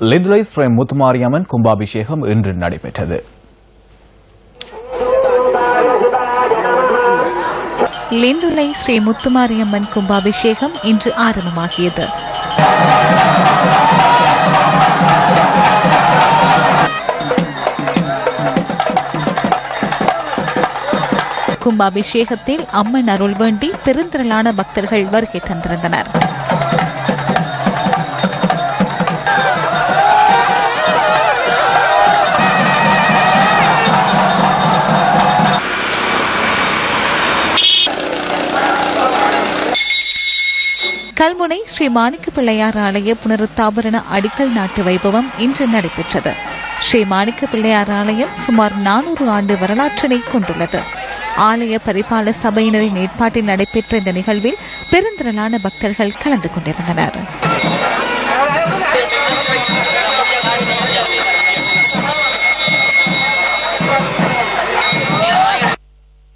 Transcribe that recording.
லிந்துலை ஸ்ரீ முத்துமாரியம்மன் கும்பாபிஷேகம் இன்று நடைபெற்றது. லிந்துலை ஸ்ரீ முத்துமாரியம்மன் கும்பாபிஷேகம் இன்று ஆரம்பமாகியது. கும்பாபிஷேகத்தில் அம்மன் அருள் வேண்டி பெருந்திரளான பக்தர்கள் வருகை தந்திருந்தனர். கல்முனை ஸ்ரீ மாணிக்க பிள்ளையார் ஆலய புனருத்தாபரண அடிக்கல் நாட்டு வைபவம் இன்று நடைபெற்றது. ஸ்ரீ மாணிக்க பிள்ளையார் ஆலயம் சுமார் 400 ஆண்டு வரலாற்றினை கொண்டுள்ளது. ஆலய பரிபால சபையினரின் ஏற்பாட்டில் நடைபெற்ற இந்த நிகழ்வில் பெருந்திரளான பக்தர்கள் கலந்து கொண்டிருந்தனர்.